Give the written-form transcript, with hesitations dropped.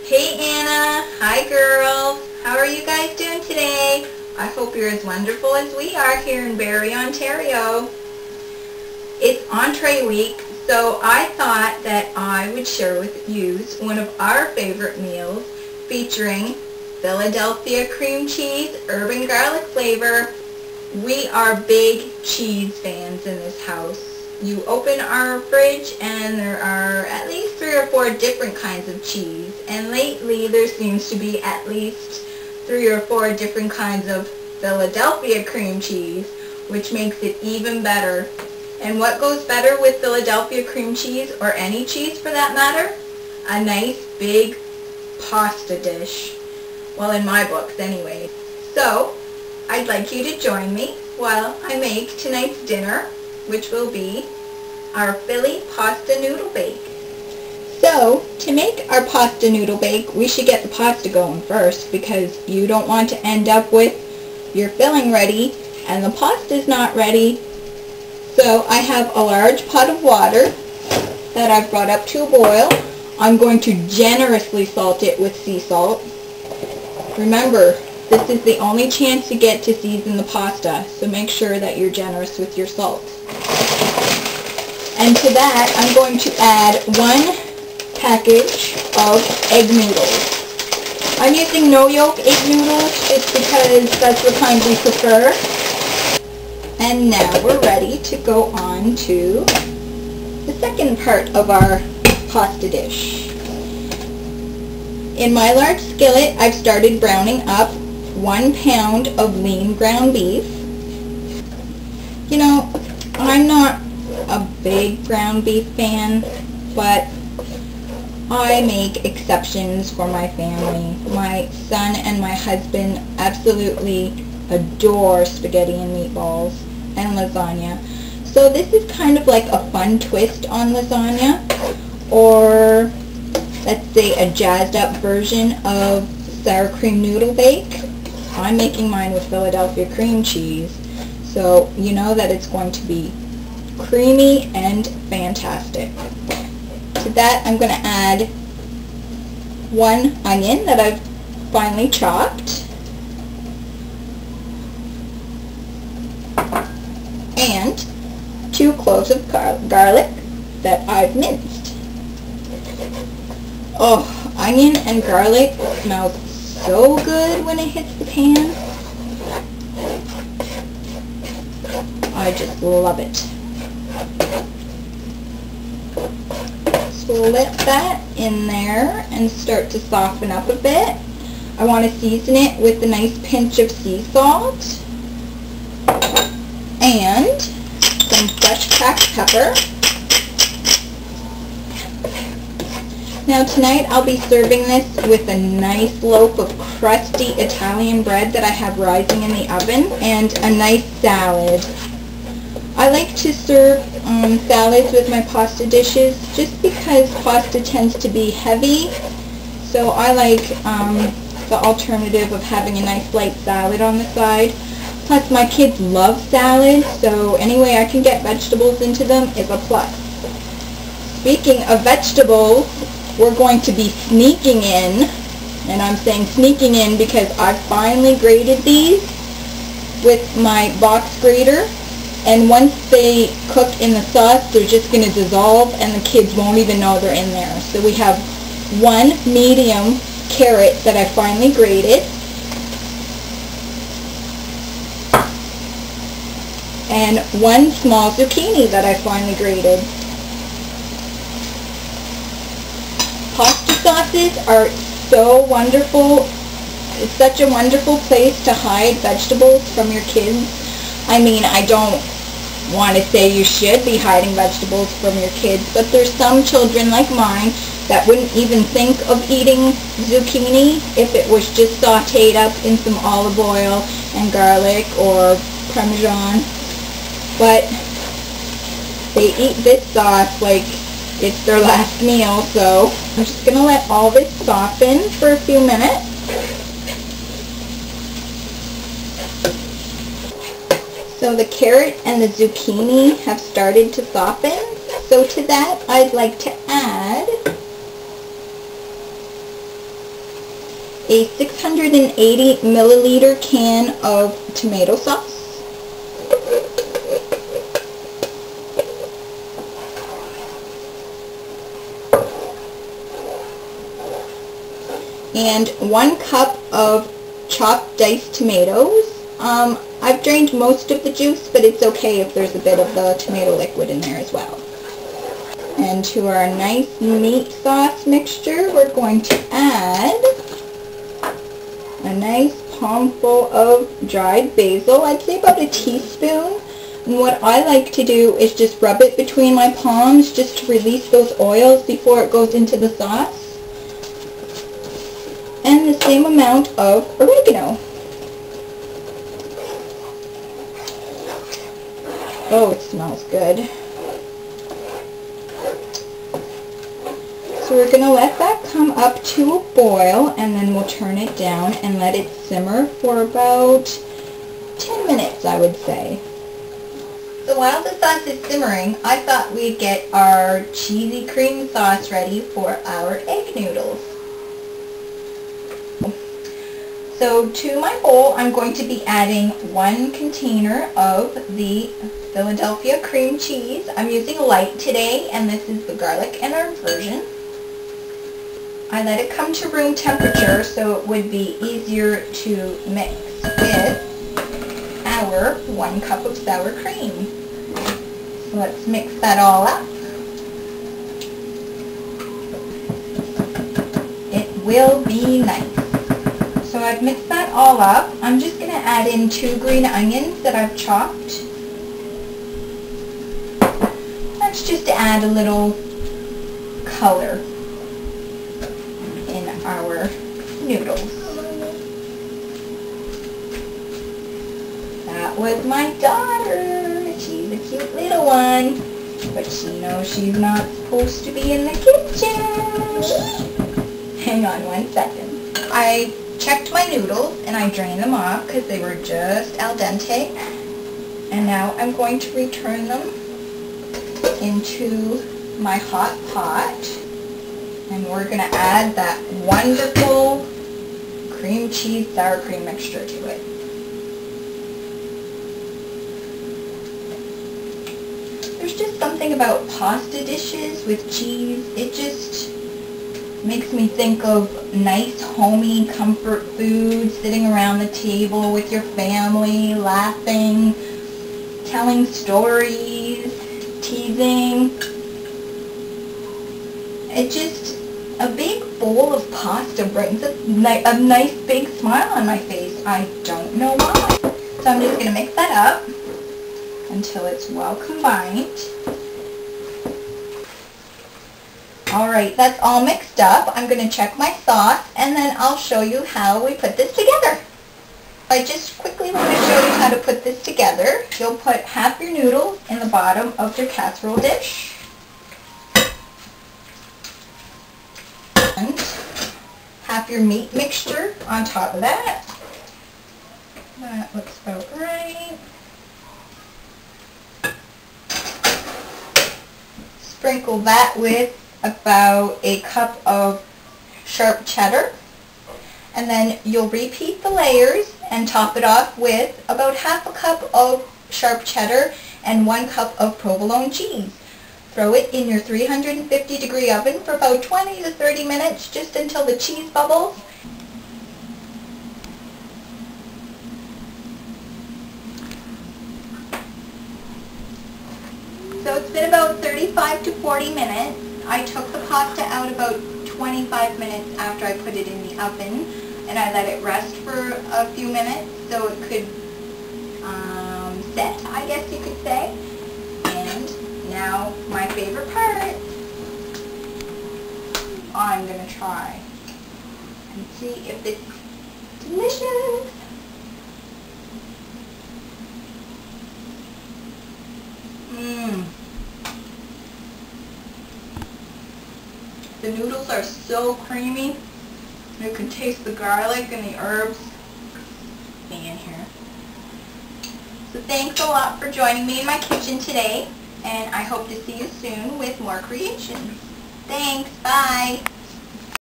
Hey Anna, hi girls. How are you guys doing today? I hope you're as wonderful as we are here in Barrie, Ontario. It's entree week, so I thought that I would share with you one of our favorite meals featuring Philadelphia cream cheese, herb and garlic flavor. We are big cheese fans in this house. You open our fridge and there are at least 3 or 4 different kinds of cheese, and lately there seems to be at least 3 or 4 different kinds of Philadelphia cream cheese, which makes it even better. And what goes better with Philadelphia cream cheese, or any cheese for that matter? A nice big pasta dish. Well, in my books anyway. So I'd like you to join me while I make tonight's dinner, which will be our Philly pasta noodle bake. So, to make our pasta noodle bake, we should get the pasta going first, because you don't want to end up with your filling ready and the pasta's not ready. So I have a large pot of water that I've brought up to a boil. I'm going to generously salt it with sea salt. Remember, this is the only chance you get to season the pasta, so make sure that you're generous with your salt. And to that, I'm going to add 1 package of egg noodles. I'm using no yolk egg noodles just because that's the kind we prefer. And now we're ready to go on to the second part of our pasta dish. In my large skillet, I've started browning up 1 pound of lean ground beef. You know, I'm not a big ground beef fan, but I make exceptions for my family. My son and my husband absolutely adore spaghetti and meatballs and lasagna. So this is kind of like a fun twist on lasagna, or let's say a jazzed up version of sour cream noodle bake. I'm making mine with Philadelphia cream cheese, so you know that it's going to be creamy and fantastic. To that, I'm going to add 1 onion that I've finely chopped, and 2 cloves of garlic that I've minced. Oh, onion and garlic smells so good when it hits the pan. I just love it. So let that in there and start to soften up a bit. I want to season it with a nice pinch of sea salt and some fresh cracked pepper. Now tonight I'll be serving this with a nice loaf of crusty Italian bread that I have rising in the oven, and a nice salad. I like to serve salads with my pasta dishes just because pasta tends to be heavy, so I like the alternative of having a nice light salad on the side. Plus my kids love salads, so any way I can get vegetables into them is a plus. Speaking of vegetables, we're going to be sneaking in, and I'm saying sneaking in because I've finally grated these with my box grater, and once they cook in the sauce, they're just going to dissolve and the kids won't even know they're in there. So we have 1 medium carrot that I finally grated, and 1 small zucchini that I finally grated. Pasta sauces are so wonderful. It's such a wonderful place to hide vegetables from your kids. I mean, I don't want to say you should be hiding vegetables from your kids, but there's some children like mine that wouldn't even think of eating zucchini if it was just sauteed up in some olive oil and garlic or Parmesan. But they eat this sauce like it's their last meal, so I'm just going to let all this soften for a few minutes. So the carrot and the zucchini have started to soften, so to that I'd like to add a 680 milliliter can of tomato sauce. And 1 cup of chopped diced tomatoes. I've drained most of the juice, but it's okay if there's a bit of the tomato liquid in there as well. And to our nice meat sauce mixture, we're going to add a nice palmful of dried basil. I'd say about a teaspoon. And what I like to do is just rub it between my palms just to release those oils before it goes into the sauce. And the same amount of oregano. Oh, it smells good. So we're going to let that come up to a boil, and then we'll turn it down and let it simmer for about 10 minutes, I would say. So while the sauce is simmering, I thought we'd get our cheesy cream sauce ready for our egg noodles. So to my bowl, I'm going to be adding 1 container of the Philadelphia cream cheese. I'm using light today, and this is the garlic and herb version. I let it come to room temperature so it would be easier to mix with our 1 cup of sour cream. So let's mix that all up. It will be nice. So I've mixed that all up. I'm just going to add in 2 green onions that I've chopped. That's just to add a little color in our noodles. That was my daughter. She's a cute little one, but she knows she's not supposed to be in the kitchen. Hang on 1 second. I checked my noodles and I drained them off because they were just al dente. And now I'm going to return them into my hot pot. And we're going to add that wonderful cream cheese sour cream mixture to it. There's just something about pasta dishes with cheese. It just makes me think of nice, homey comfort food, sitting around the table with your family, laughing, telling stories, teasing. It just, a big bowl of pasta brings a nice big smile on my face. I don't know why. So I'm just going to mix that up until it's well combined. Alright, that's all mixed up. I'm going to check my sauce, and then I'll show you how we put this together. I just quickly want to show you how to put this together. You'll put half your noodles in the bottom of your casserole dish. And half your meat mixture on top of that. That looks about right. Sprinkle that with about a cup of sharp cheddar, and then you'll repeat the layers and top it off with about half a cup of sharp cheddar and 1 cup of provolone cheese. Throw it in your 350-degree oven for about 20 to 30 minutes, just until the cheese bubbles. So it's been about 35 to 40 minutes. I took the pasta out about 25 minutes after I put it in the oven, and I let it rest for a few minutes so it could set, I guess you could say. And now my favorite part, I'm going to try and see if it's delicious. The noodles are so creamy. You can taste the garlic and the herbs in here. So thanks a lot for joining me in my kitchen today, and I hope to see you soon with more creations. Thanks, bye!